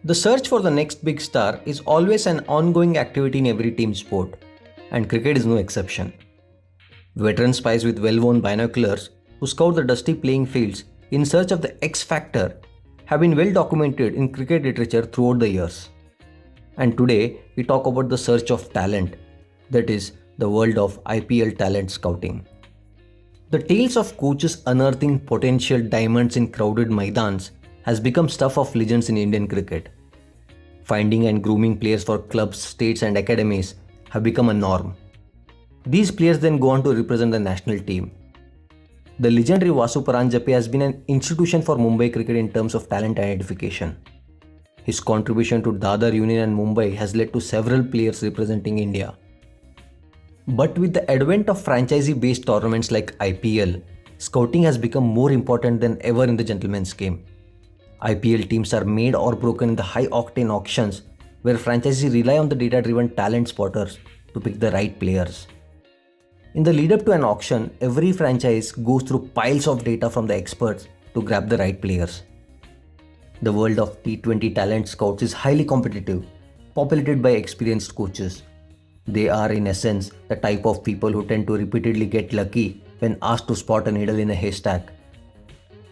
The search for the next big star is always an ongoing activity in every team sport, and cricket is no exception. Veteran spies with well worn binoculars who scout the dusty playing fields in search of the X factor have been well documented in cricket literature throughout the years. And today we talk about the search of talent, that is, the world of IPL talent scouting. The tales of coaches unearthing potential diamonds in crowded Maidans has become stuff of legends in Indian cricket. Finding and grooming players for clubs, states, and academies have become a norm. These players then go on to represent the national team. The legendary Vasu Paranjape has been an institution for Mumbai cricket in terms of talent identification. His contribution to Dadar Union and Mumbai has led to several players representing India. But with the advent of franchisee-based tournaments like IPL, scouting has become more important than ever in the gentleman's game. IPL teams are made or broken in the high-octane auctions where franchisees rely on the data-driven talent spotters to pick the right players. In the lead-up to an auction, every franchise goes through piles of data from the experts to grab the right players. The world of T20 talent scouts is highly competitive, populated by experienced coaches. They are, in essence, the type of people who tend to repeatedly get lucky when asked to spot a needle in a haystack.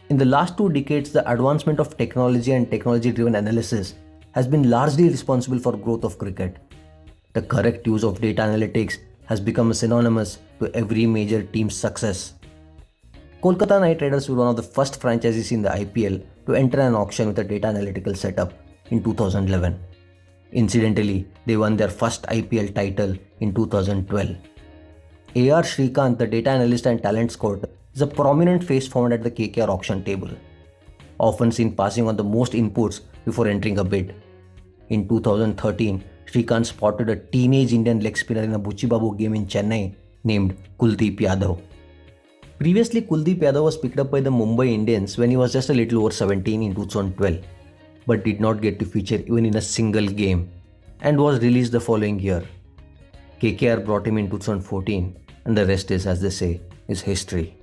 In the last 2 decades, the advancement of technology and technology-driven analysis has been largely responsible for growth of cricket. The correct use of data analytics has become synonymous to every major team's success. Kolkata Knight Riders were one of the first franchises in the IPL to enter an auction with a data analytical setup in 2011. Incidentally, they won their first IPL title in 2012. AR Shrikant, the data analyst and talent scout, is a prominent face found at the KKR auction table, often seen passing on the most inputs before entering a bid. In 2013, Shrikant spotted a teenage Indian leg spinner in a Buchi Babu game in Chennai named Kuldeep Yadav. Previously, Kuldeep Yadav was picked up by the Mumbai Indians when he was just a little over 17 in 2012, but did not get to feature even in a single game and was released the following year. KKR brought him in 2014 and the rest is, as they say, is history.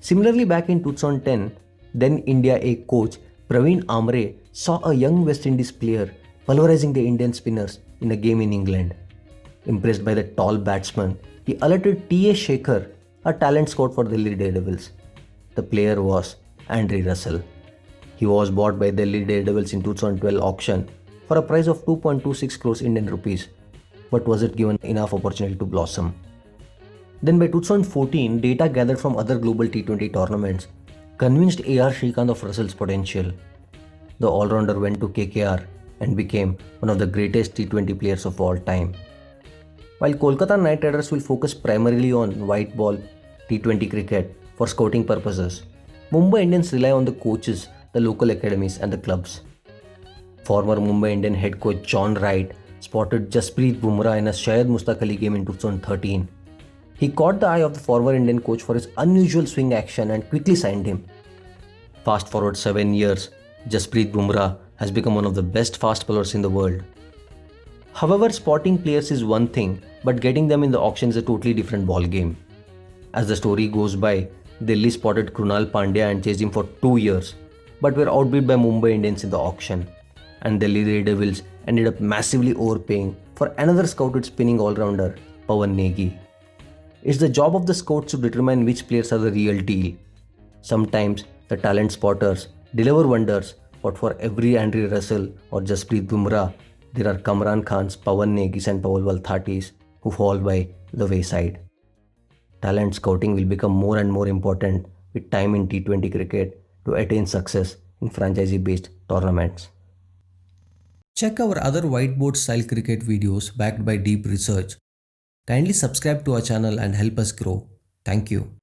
Similarly, back in 2010, then India A coach Praveen Amre saw a young West Indies player pulverizing the Indian spinners in a game in England. Impressed by the tall batsman, he alerted T.A. Shekhar, a talent scout for the Delhi Daredevils. The player was Andre Russell. He was bought by Delhi Daredevils in 2012 auction for a price of 2.26 crores Indian rupees, but wasn't given enough opportunity to blossom. Then by 2014, data gathered from other global T20 tournaments convinced AR Shrikant of Russell's potential. The all-rounder went to KKR and became one of the greatest T20 players of all time. While Kolkata Knight Riders will focus primarily on white ball T20 cricket for scouting purposes, Mumbai Indians rely on the coaches, the local academies and the clubs. Former Mumbai Indian head coach John Wright spotted Jasprit Bumrah in a Shahid Mustaq Ali game in 2013. He caught the eye of the former Indian coach for his unusual swing action and quickly signed him. Fast forward 7 years, Jasprit Bumrah has become one of the best fast bowlers in the world. However, spotting players is one thing, but getting them in the auction is a totally different ball game. As the story goes by, Delhi spotted Krunal Pandya and chased him for 2 years, but were outbid by Mumbai Indians in the auction, and Delhi Daredevils ended up massively overpaying for another scouted spinning all-rounder, Pawan Negi. It's the job of the scouts to determine which players are the real deal. Sometimes the talent spotters deliver wonders, but for every Andre Russell or Jasprit Bumrah, there are Kamran Khans, Pawan Negis and Pawal Valthatis who fall by the wayside. Talent scouting will become more and more important with time in T20 cricket to attain success in franchisee-based tournaments. Check our other whiteboard style cricket videos backed by deep research. Kindly subscribe to our channel and help us grow. Thank you.